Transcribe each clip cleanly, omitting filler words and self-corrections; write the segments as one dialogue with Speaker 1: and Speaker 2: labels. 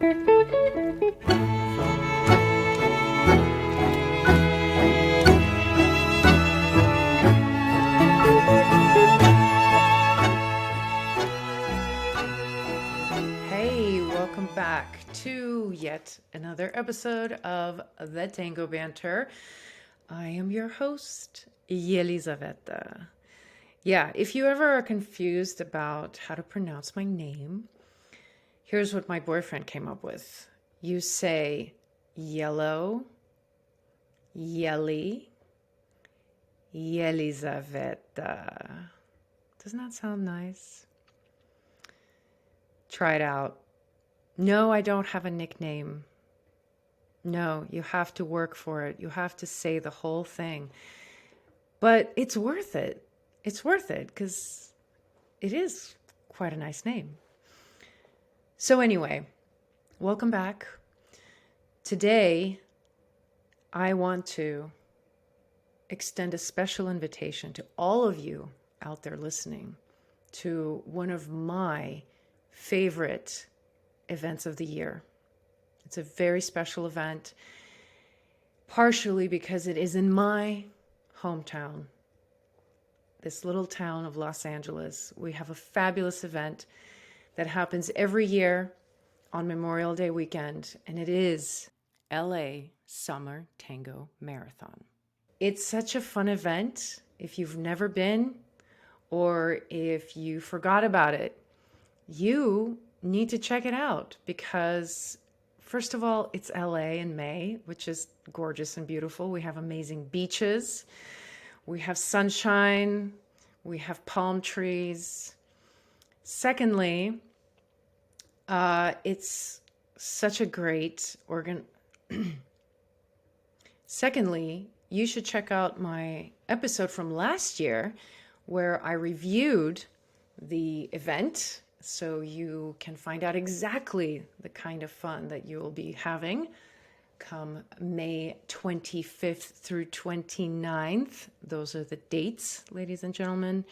Speaker 1: Hey, welcome back to yet another episode of the Tango Banter. I am your host, Yelizaveta. Yeah, if you ever are confused about how to pronounce my name, here's what my boyfriend came up with. You say yellow, yelly, Yelizaveta. Doesn't that sound nice? Try it out. No, I don't have a nickname. No, you have to work for it. You have to say the whole thing. But it's worth it. It's worth it because it is quite a nice name. So, anyway, welcome back. Today, I want to extend a special invitation to all of you out there listening to one of my favorite events of the year. It's a very special event, partially because it is in my hometown, this little town of Los Angeles. We have a fabulous event that happens every year on Memorial Day weekend, and it is LA Summer Tango Marathon. It's such a fun event. If you've never been or if you forgot about it, you need to check it out because, first of all, it's LA in May, which is gorgeous and beautiful. We have amazing beaches, we have sunshine, we have palm trees. Secondly, it's such a great Secondly, you should check out my episode from last year where I reviewed the event so you can find out exactly the kind of fun that you will be having come May 25th through 29th. Those are the dates, ladies and gentlemen.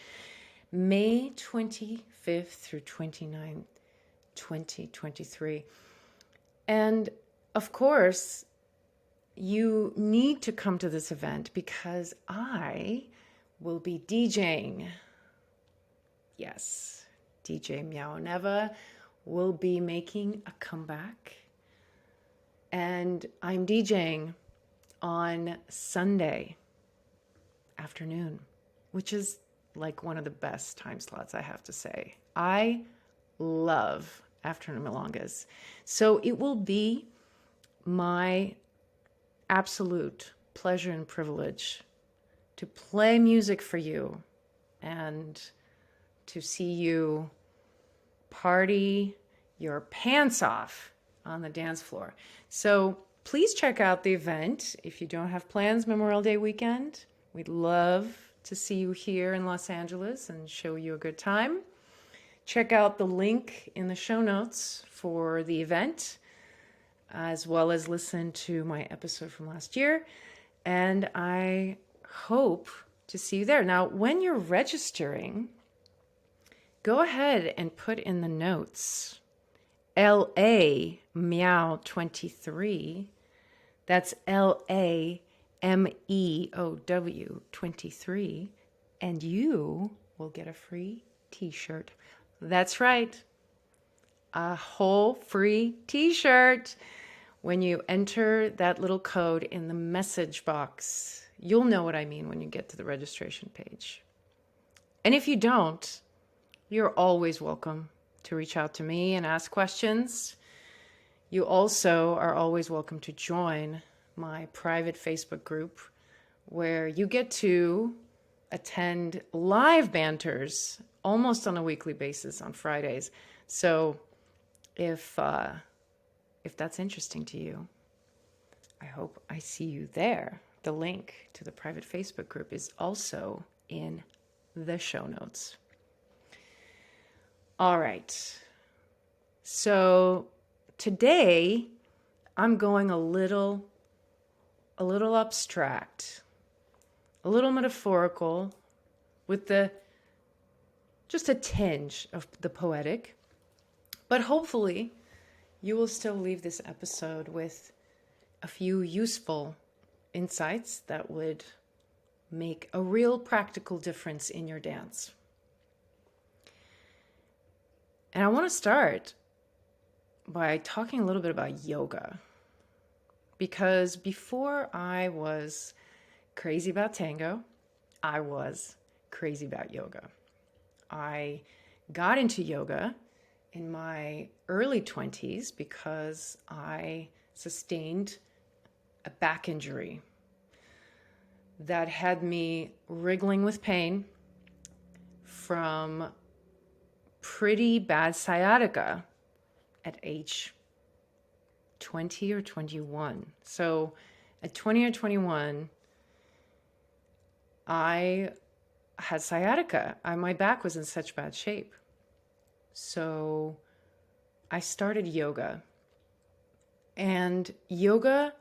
Speaker 1: May 25th through 29th, 2023. And of course, you need to come to this event because I will be DJing. Yes, DJ Meow Neva will be making a comeback. And I'm DJing on Sunday afternoon, which is like one of the best time slots, I have to say. I love afternoon milongas. So it will be my absolute pleasure and privilege to play music for you and to see you party your pants off on the dance floor. So please check out the event if you don't have plans Memorial Day weekend. We'd love to see you here in Los Angeles and show you a good time. Check out the link in the show notes for the event, as well as listen to my episode from last year. And I hope to see you there. Now, when you're registering, go ahead and put in the notes LA Meow 23. That's LA MEOW 23. And you will get a free t-shirt. That's right. A whole free t-shirt. When you enter that little code in the message box, you'll know what I mean when you get to the registration page. And if you don't, you're always welcome to reach out to me and ask questions. You also are always welcome to join my private Facebook group where you get to attend live banters almost on a weekly basis on Fridays. So if that's interesting to you, I hope I see you there. The link to the private Facebook group is also in the show notes. All right. So today I'm going a little abstract, a little metaphorical, with just a tinge of the poetic. But hopefully you will still leave this episode with a few useful insights that would make a real practical difference in your dance. And I want to start by talking a little bit about yoga. Because before I was crazy about tango, I was crazy about yoga. I got into yoga in my early 20s because I sustained a back injury that had me wriggling with pain from pretty bad sciatica at age 20 or 21. So at 20 or 21, I had sciatica. My back was in such bad shape. So I started yoga. And yoga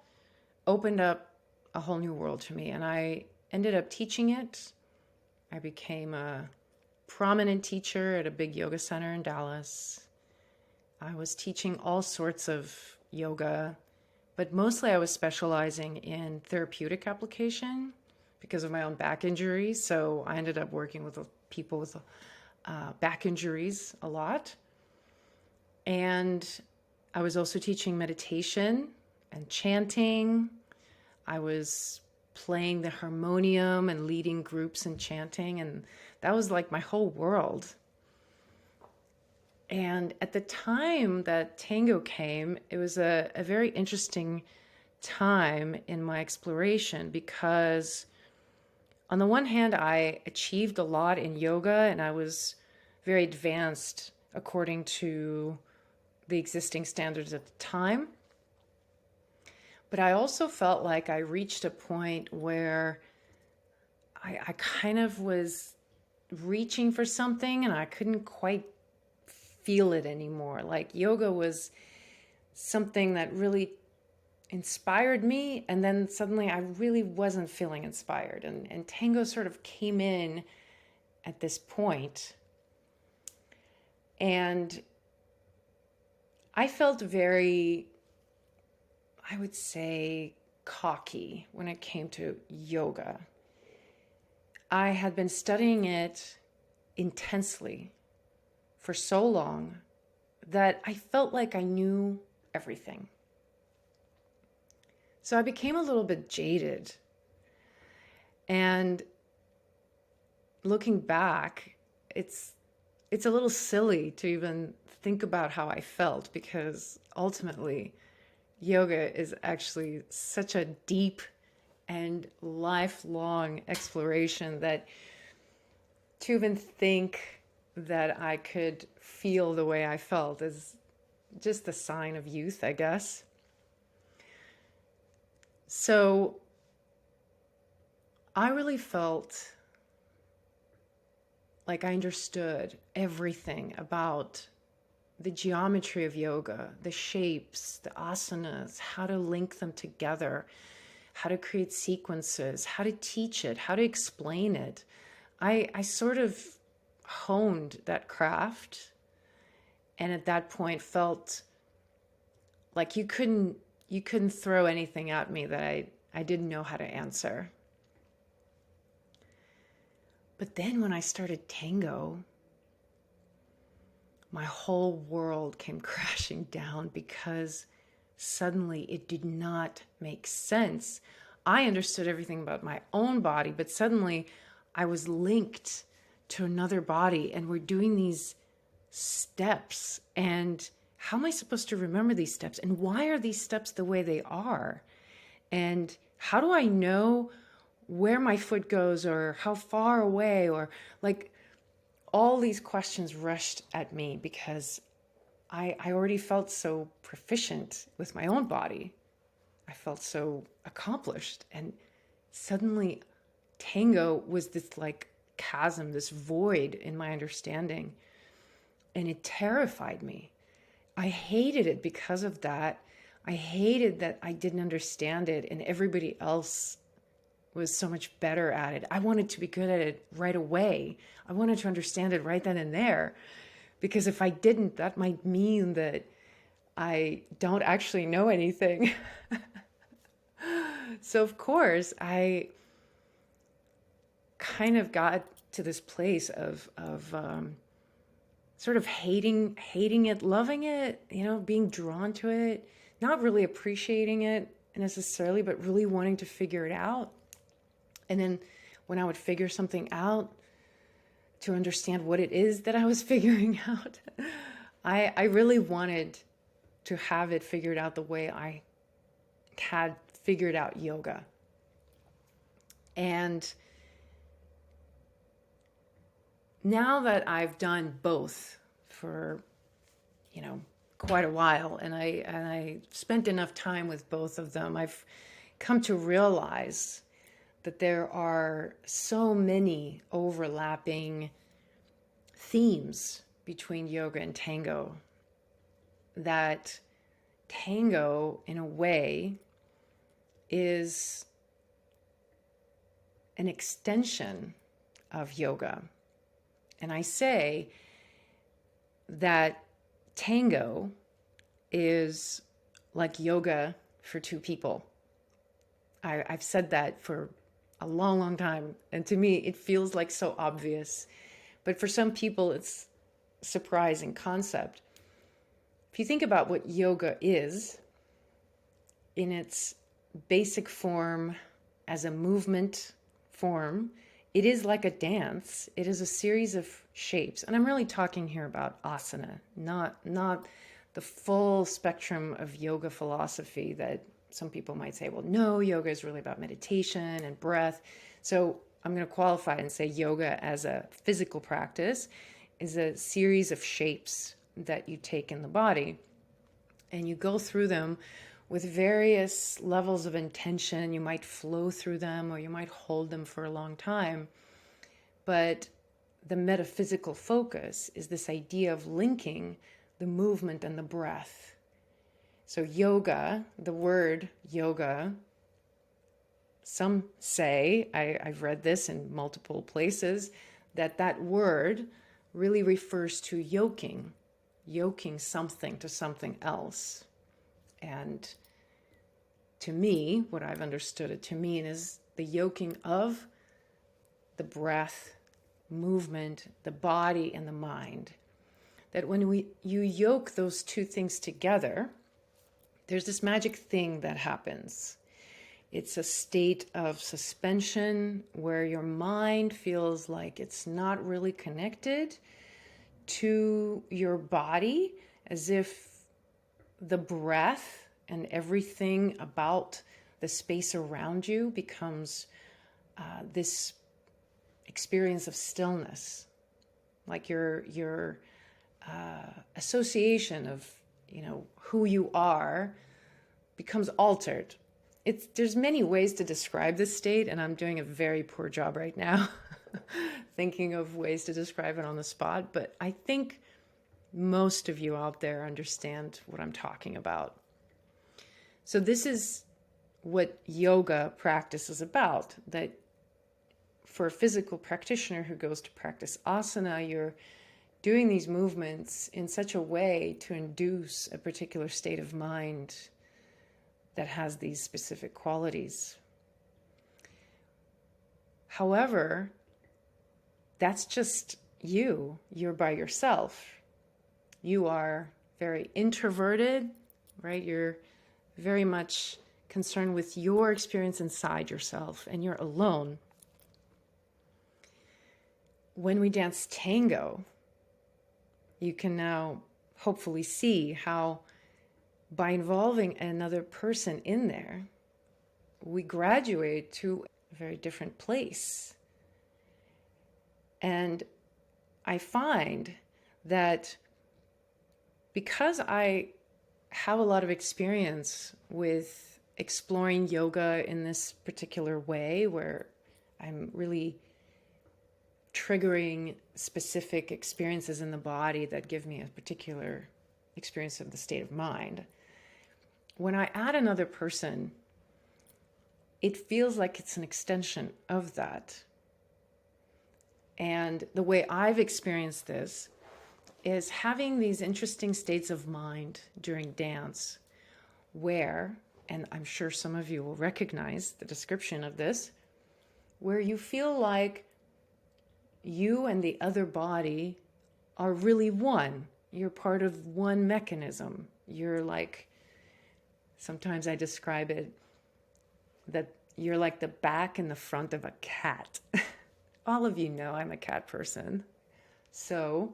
Speaker 1: opened up a whole new world to me. And I ended up teaching it. I became a prominent teacher at a big yoga center in Dallas. I was teaching all sorts of yoga, but mostly I was specializing in therapeutic application because of my own back injuries. So I ended up working with people with back injuries a lot. And I was also teaching meditation and chanting. I was playing the harmonium and leading groups in chanting. And that was like my whole world. And at the time that tango came, it was a very interesting time in my exploration because on the one hand, I achieved a lot in yoga and I was very advanced according to the existing standards at the time. But I also felt like I reached a point where I kind of was reaching for something and I couldn't quite feel it anymore. Like yoga was something that really inspired me, and then suddenly I really wasn't feeling inspired. And tango sort of came in at this point. And I felt very, I would say, cocky when it came to yoga. I had been studying it intensely for so long that I felt like I knew everything. So I became a little bit jaded. And looking back, it's a little silly to even think about how I felt because ultimately yoga is actually such a deep and lifelong exploration that to even think that I could feel the way I felt is just a sign of youth, I guess. So I really felt like I understood everything about the geometry of yoga, the shapes, the asanas, how to link them together, how to create sequences, how to teach it, how to explain it. I sort of honed that craft and at that point felt like you couldn't throw anything at me that I didn't know how to answer. But then when I started tango, my whole world came crashing down because suddenly it did not make sense. I understood everything about my own body, but suddenly I was linked to another body and we're doing these steps. And how am I supposed to remember these steps? And why are these steps the way they are? And how do I know where my foot goes or how far away or like all these questions rushed at me because I already felt so proficient with my own body. I felt so accomplished. And suddenly tango was this like chasm, this void in my understanding. And it terrified me. I hated it because of that. I hated that I didn't understand it and everybody else was so much better at it. I wanted to be good at it right away. I wanted to understand it right then and there. Because if I didn't, that might mean that I don't actually know anything. So, of course, I kind of got to this place of sort of hating it, loving it, being drawn to it, not really appreciating it necessarily, but really wanting to figure it out. And then when I would figure something out, to understand what it is that I was figuring out, I really wanted to have it figured out the way I had figured out yoga. And now that I've done both for, quite a while, and I spent enough time with both of them, I've come to realize that there are so many overlapping themes between yoga and tango, that tango, in a way, is an extension of yoga. And I say that tango is like yoga for two people. I've said that for a long, long time. And to me, it feels like so obvious. But for some people, it's a surprising concept. If you think about what yoga is in its basic form, as a movement form, it is like a dance. It is a series of shapes. And I'm really talking here about asana, not the full spectrum of yoga philosophy that some people might say, well, no, yoga is really about meditation and breath. So I'm going to qualify and say yoga as a physical practice is a series of shapes that you take in the body, and you go through them with various levels of intention. You might flow through them, or you might hold them for a long time. But the metaphysical focus is this idea of linking the movement and the breath. So yoga, the word yoga, some say, I've read this in multiple places, that word really refers to yoking something to something else. And to me, what I've understood it to mean is the yoking of the breath, movement, the body, and the mind. That when you yoke those two things together, there's this magic thing that happens. It's a state of suspension where your mind feels like it's not really connected to your body, as if the breath and everything about the space around you becomes this experience of stillness, like your association of who you are becomes altered. There's many ways to describe this state, and I'm doing a very poor job right now thinking of ways to describe it on the spot, but I think most of you out there understand what I'm talking about. So this is what yoga practice is about, that for a physical practitioner who goes to practice asana, you're doing these movements in such a way to induce a particular state of mind that has these specific qualities. However, that's just you. You're by yourself. You are very introverted, right? You're very much concerned with your experience inside yourself, and you're alone. When we dance tango, you can now hopefully see how by involving another person in there, we graduate to a very different place. And I find that because I have a lot of experience with exploring yoga in this particular way, where I'm really triggering specific experiences in the body that give me a particular experience of the state of mind, when I add another person, it feels like it's an extension of that. And the way I've experienced this is having these interesting states of mind during dance where, and I'm sure some of you will recognize the description of this, where you feel like you and the other body are really one. You're part of one mechanism. You're like, sometimes I describe it that you're like the back and the front of a cat. All of you know I'm a cat person. So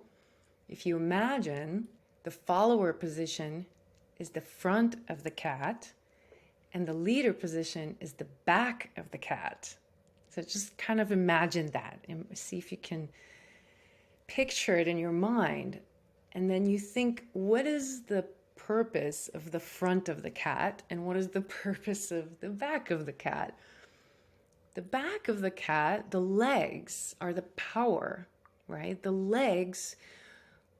Speaker 1: if you imagine the follower position is the front of the cat and the leader position is the back of the cat. So just kind of imagine that and see if you can picture it in your mind. And then you think, what is the purpose of the front of the cat and what is the purpose of the back of the cat? The back of the cat, the legs are the power, right? The legs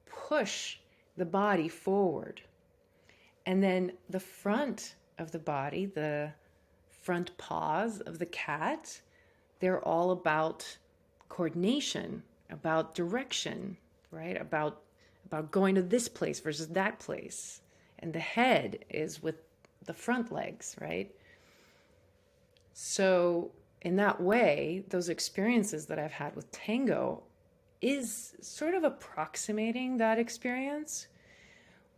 Speaker 1: push the body forward. And then the front of the body, the front paws of the cat, they're all about coordination, about direction, right? About going to this place versus that place. And the head is with the front legs, right? So in that way, those experiences that I've had with tango is sort of approximating that experience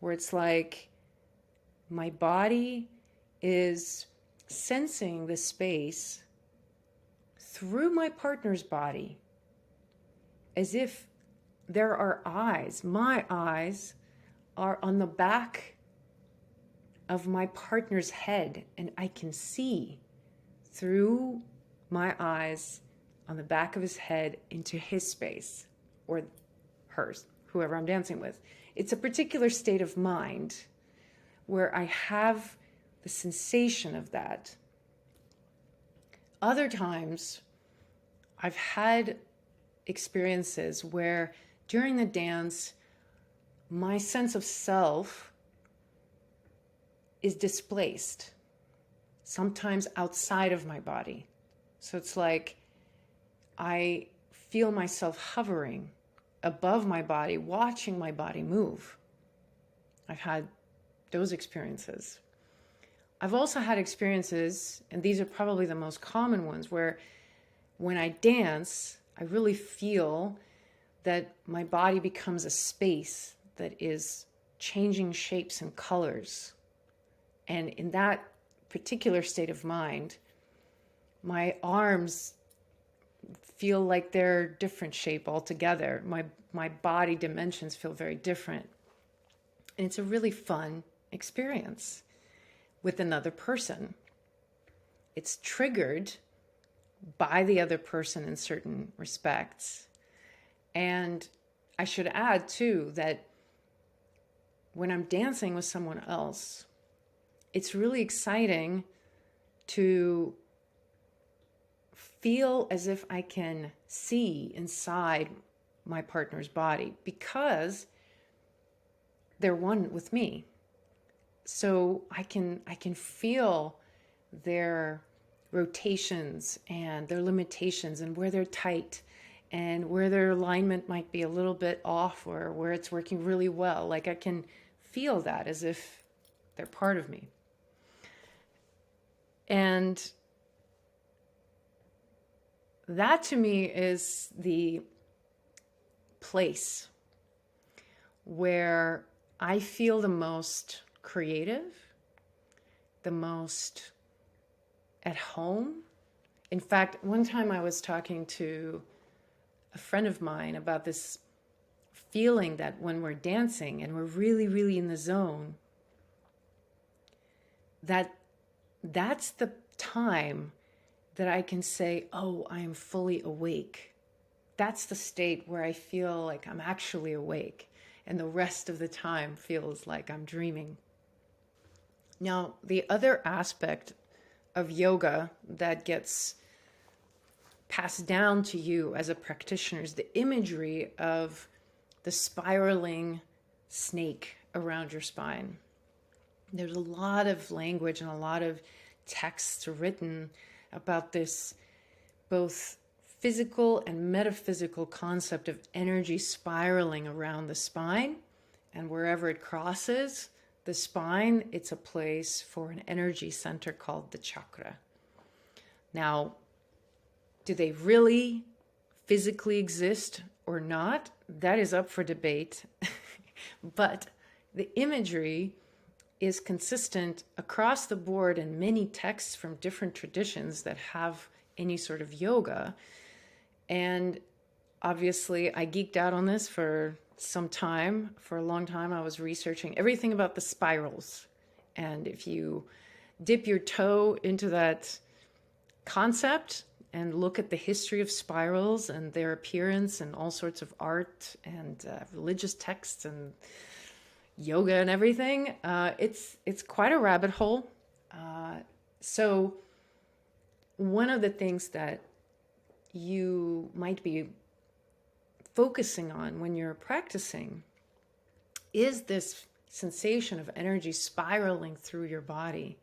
Speaker 1: where it's like my body is sensing the space through my partner's body as if there are eyes. My eyes are on the back of my partner's head, and I can see through my eyes on the back of his head into his space or hers, whoever I'm dancing with. It's a particular state of mind where I have the sensation of that. Other times, I've had experiences where during the dance, my sense of self is displaced, sometimes outside of my body. So it's like I feel myself hovering above my body, watching my body move. I've had those experiences. I've also had experiences, and these are probably the most common ones, where when I dance, I really feel that my body becomes a space that is changing shapes and colors. And in that particular state of mind, my arms feel like they're different shape altogether. My body dimensions feel very different. And it's a really fun experience with another person. It's triggered by the other person in certain respects. And I should add too that when I'm dancing with someone else, it's really exciting to feel as if I can see inside my partner's body because they're one with me. So I can feel their rotations and their limitations and where they're tight and where their alignment might be a little bit off or where it's working really well. Like I can feel that as if they're part of me. And that to me is the place where I feel the most creative, the most at home. In fact, one time I was talking to a friend of mine about this feeling that when we're dancing and we're really, really in the zone, that's the time that I can say, oh, I am fully awake. That's the state where I feel like I'm actually awake, and the rest of the time feels like I'm dreaming. Now, the other aspect of yoga that gets passed down to you as a practitioner is the imagery of the spiraling snake around your spine. There's a lot of language and a lot of texts written about this, both physical and metaphysical concept of energy spiraling around the spine, and wherever it crosses the spine, it's a place for an energy center called the chakra. Now, do they really physically exist or not? That is up for debate. But the imagery is consistent across the board in many texts from different traditions that have any sort of yoga. And obviously, I geeked out on this for some time. For a long time, I was researching everything about the spirals. And if you dip your toe into that concept and look at the history of spirals and their appearance and all sorts of art and religious texts and yoga and everything, it's quite a rabbit hole. So one of the things that you might be focusing on when you're practicing is this sensation of energy spiraling through your body.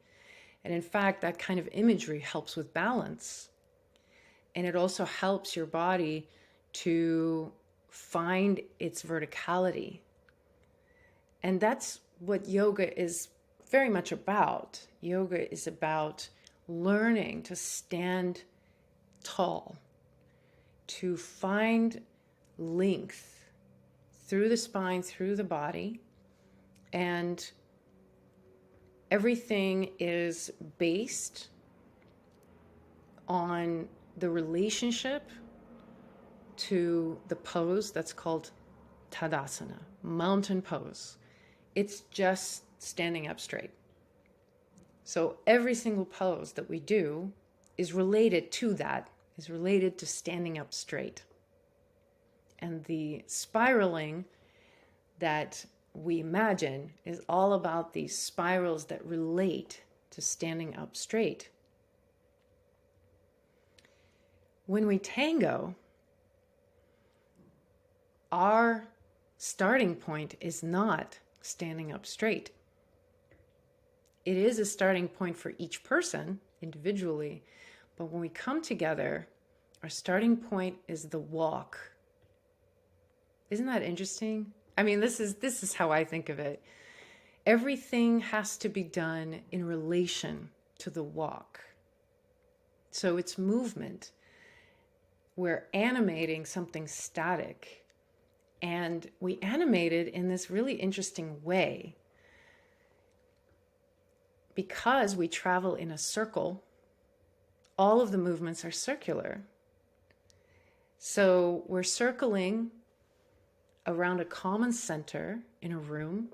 Speaker 1: And in fact, that kind of imagery helps with balance. And it also helps your body to find its verticality. And that's what yoga is very much about. Yoga is about learning to stand tall, to find length through the spine, through the body, and everything is based on the relationship to the pose that's called Tadasana, mountain pose. It's just standing up straight. So every single pose that we do is related to that, is related to standing up straight. And the spiraling that we imagine is all about these spirals that relate to standing up straight. When we tango, our starting point is not standing up straight. It is a starting point for each person individually, but when we come together, our starting point is the walk. Isn't that interesting? I mean, this is how I think of it. Everything has to be done in relation to the walk. So it's movement. We're animating something static, and we animate it in this really interesting way. Because we travel in a circle, all of the movements are circular. So we're circling around a common center in a room,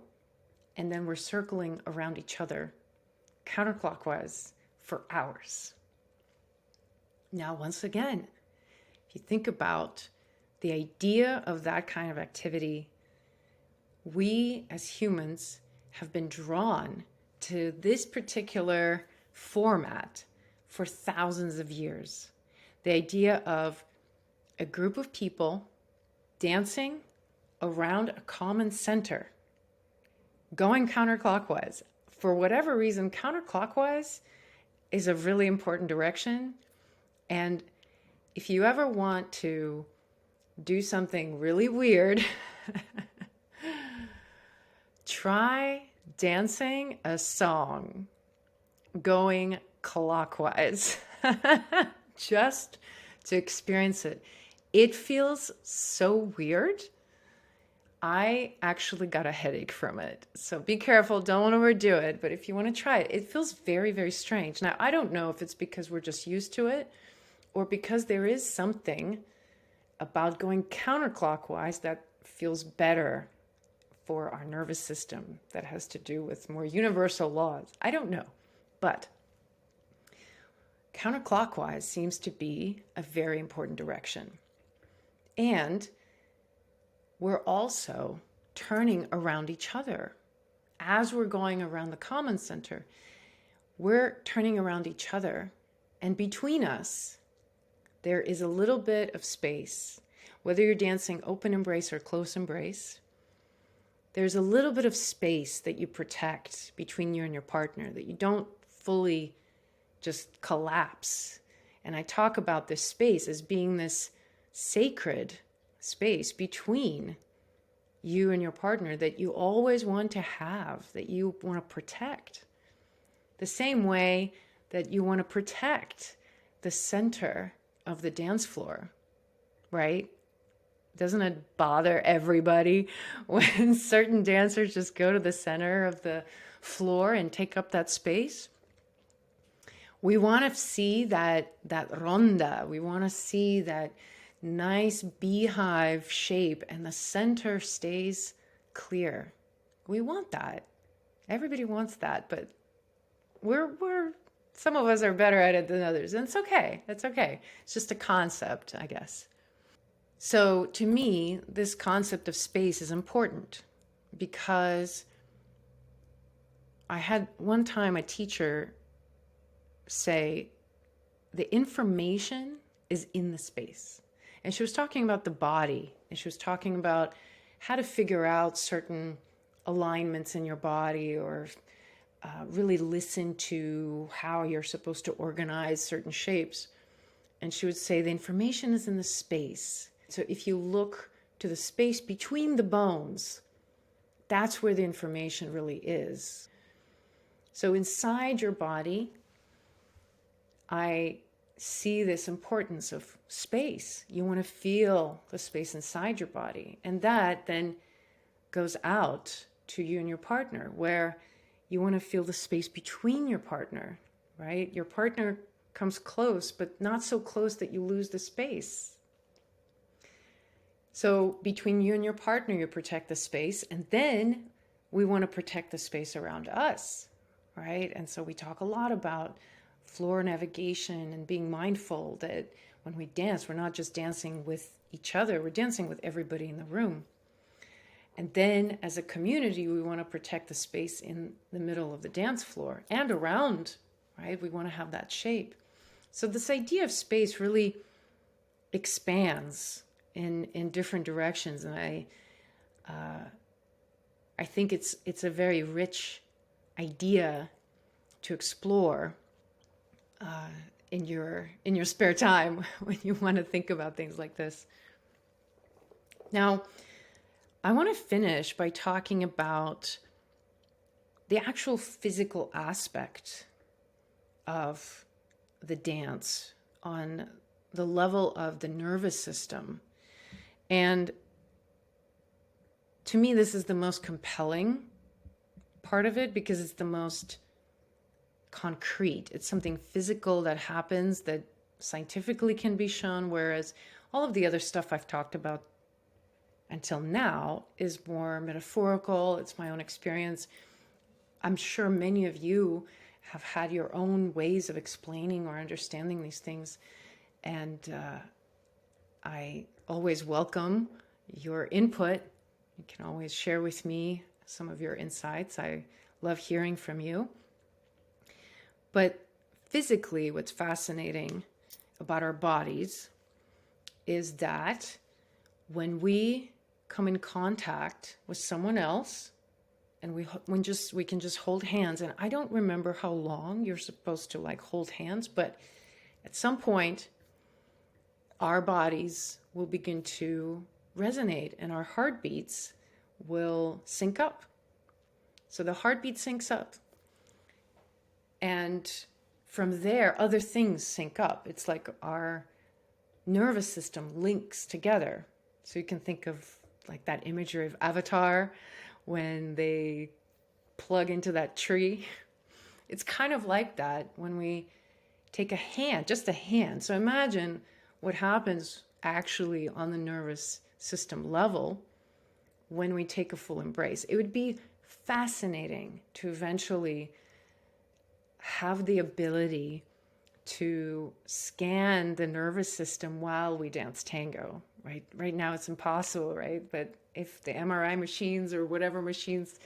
Speaker 1: and then we're circling around each other counterclockwise for hours. Now, once again, if you think about the idea of that kind of activity, we as humans have been drawn to this particular format for thousands of years. The idea of a group of people dancing around a common center, going counterclockwise. For whatever reason, counterclockwise is a really important direction. And if you ever want to do something really weird, try dancing a song going clockwise just to experience it. It feels so weird. I actually got a headache from it. So be careful, don't overdo it. But if you want to try it, it feels very, very strange. Now, I don't know if it's because we're just used to it or because there is something about going counterclockwise that feels better for our nervous system that has to do with more universal laws. I don't know. But counterclockwise seems to be a very important direction. And we're also turning around each other. As we're going around the common center, we're turning around each other. And between us, there is a little bit of space. Whether you're dancing open embrace or close embrace, there's a little bit of space that you protect between you and your partner, that you don't fully just collapse And I talk about this space as being this sacred space between you and your partner that you always want to have, that you want to protect. The same way that you want to protect the center of the dance floor, right? Doesn't it bother everybody when certain dancers just go to the center of the floor and take up that space? We want to see that ronda. We want to see that nice beehive shape and the center stays clear. We want that. Everybody wants that, but we're some of us are better at it than others, and it's okay. It's okay. It's just a concept, I guess. So to me, this concept of space is important because I had one time a teacher say the information is in the space. And she was talking about the body, and she was talking about how to figure out certain alignments in your body, or really listen to how you're supposed to organize certain shapes. And she would say the information is in the space. So if you look to the space between the bones, that's where the information really is. So inside your body, I see this importance of space. You want to feel the space inside your body. And that then goes out to you and your partner, where you want to feel the space between your partner, right? Your partner comes close, but not so close that you lose the space. So between you and your partner, you protect the space, and then we want to protect the space around us, right? And so we talk a lot about floor navigation and being mindful that when we dance, we're not just dancing with each other, we're dancing with everybody in the room. And then as a community, we want to protect the space in the middle of the dance floor and around, right? We want to have that shape. So this idea of space really expands in different directions. And I think it's a very rich idea to explore in your spare time when you want to think about things like this. Now, I want to finish by talking about the actual physical aspect of the dance on the level of the nervous system. And to me, this is the most compelling part of it because it's the most concrete. It's something physical that happens that scientifically can be shown, whereas all of the other stuff I've talked about until now is more metaphorical. It's my own experience. I'm sure many of you have had your own ways of explaining or understanding these things. And I always welcome your input. You can always share with me some of your insights. I love hearing from you. But physically, what's fascinating about our bodies is that when we come in contact with someone else, and we can just hold hands, and I don't remember how long you're supposed to like hold hands, but at some point our bodies will begin to resonate and our heartbeats will sync up. So the heartbeat syncs up, and from there other things sync up. It's like our nervous system links together. So you can think of like that imagery of Avatar when they plug into that tree. It's kind of like that when we take a hand, just a hand. So imagine what happens actually on the nervous system level when we take a full embrace. It would be fascinating to eventually have the ability to scan the nervous system while we dance tango, right? Right now it's impossible, right? But if the MRI machines or whatever machines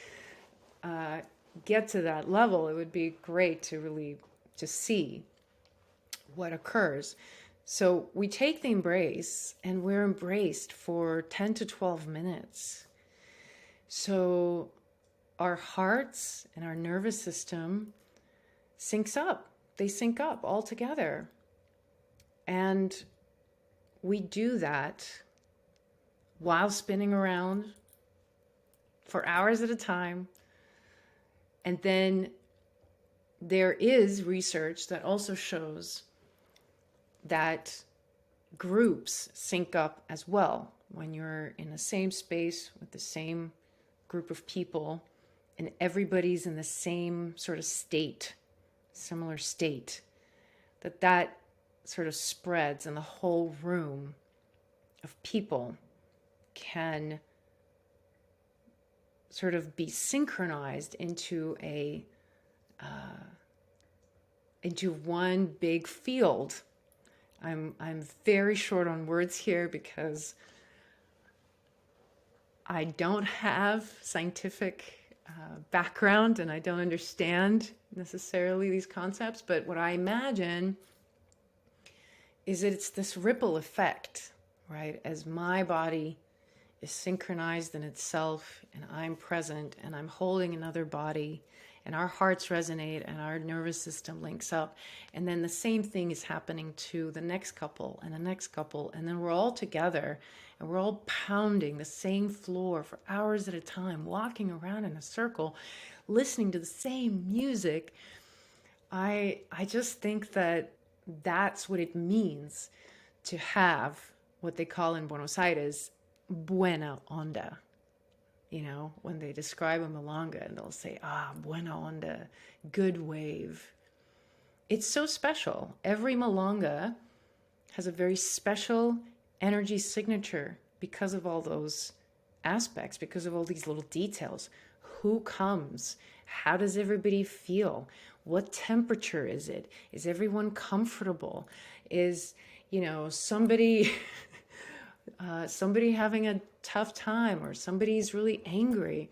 Speaker 1: get to that level, it would be great to really just see what occurs. So we take the embrace and we're embraced for 10 to 12 minutes. So our hearts and our nervous system syncs up. They sync up all together. And we do that while spinning around for hours at a time. And then there is research that also shows that groups sync up as well. When you're in the same space with the same group of people and everybody's in the same sort of state, similar state, that sort of spreads, and the whole room of people can sort of be synchronized into one big field. I'm very short on words here because I don't have scientific background and I don't understand necessarily these concepts, but what I imagine is that it's this ripple effect, right? As my body is synchronized in itself and I'm present and I'm holding another body and our hearts resonate and our nervous system links up, and then the same thing is happening to the next couple and the next couple, and then we're all together and we're all pounding the same floor for hours at a time, walking around in a circle, listening to the same music. I just think that that's what it means to have what they call in Buenos Aires buena onda. You know, when they describe a milonga, and they'll say, buena onda, good wave. It's so special. Every milonga has a very special energy signature because of all those aspects, because of all these little details. Who comes? How does everybody feel? What temperature is it? Is everyone comfortable? Is, somebody somebody having a tough time, or somebody's really angry?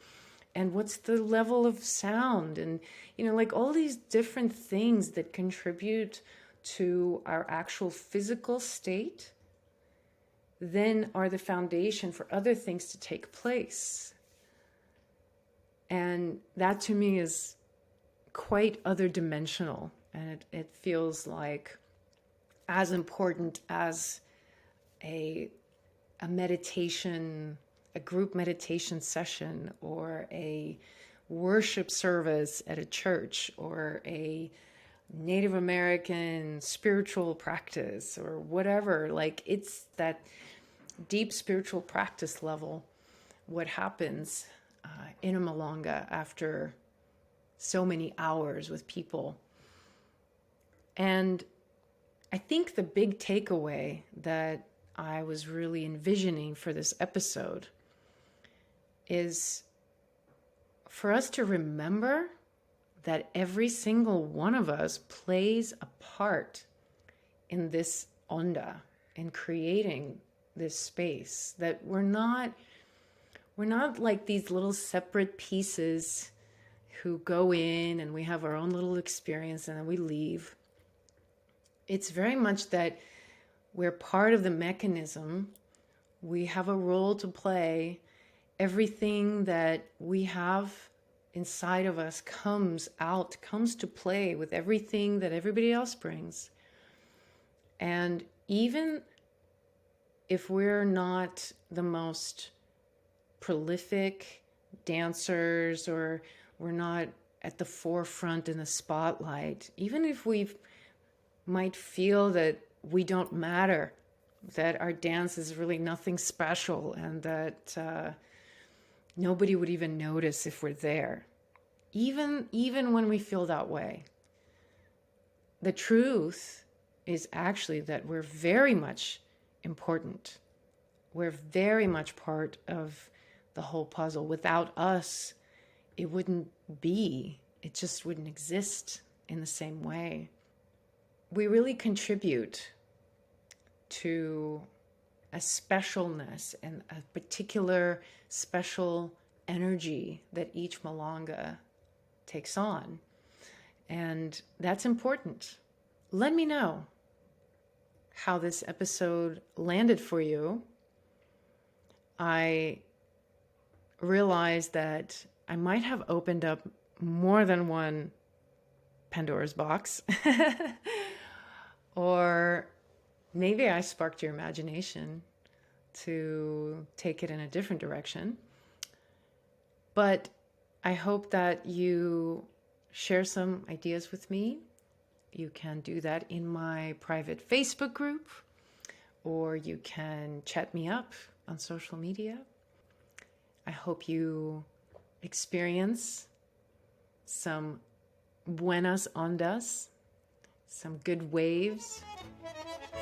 Speaker 1: And what's the level of sound? And, like all these different things that contribute to our actual physical state then are the foundation for other things to take place. And that to me is quite other dimensional. And it feels like as important as a meditation, a group meditation session, or a worship service at a church, or a Native American spiritual practice, or whatever. Like, it's that deep spiritual practice level, what happens in a milonga after so many hours with people. And I think the big takeaway that I was really envisioning for this episode is for us to remember that every single one of us plays a part in this onda, in creating this space, that we're not like these little separate pieces who go in and we have our own little experience and then we leave. It's very much that we're part of the mechanism. We have a role to play. Everything that we have inside of us comes to play with everything that everybody else brings. And even if we're not the most prolific dancers, or we're not at the forefront in the spotlight, even if we might feel that we don't matter, that our dance is really nothing special, and that nobody would even notice if we're there, even when we feel that way, the truth is actually that we're very much important. We're very much part of the whole puzzle. Without us, it just wouldn't exist in the same way. We really contribute to a specialness and a particular special energy that each milonga takes on. And that's important. Let me know how this episode landed for you. I realized that I might have opened up more than one Pandora's box or Maybe I sparked your imagination to take it in a different direction. But I hope that you share some ideas with me. You can do that in my private Facebook group, or you can chat me up on social media. I hope you experience some buenas ondas, some good waves,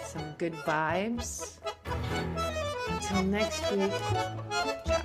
Speaker 1: some good vibes. Until next week.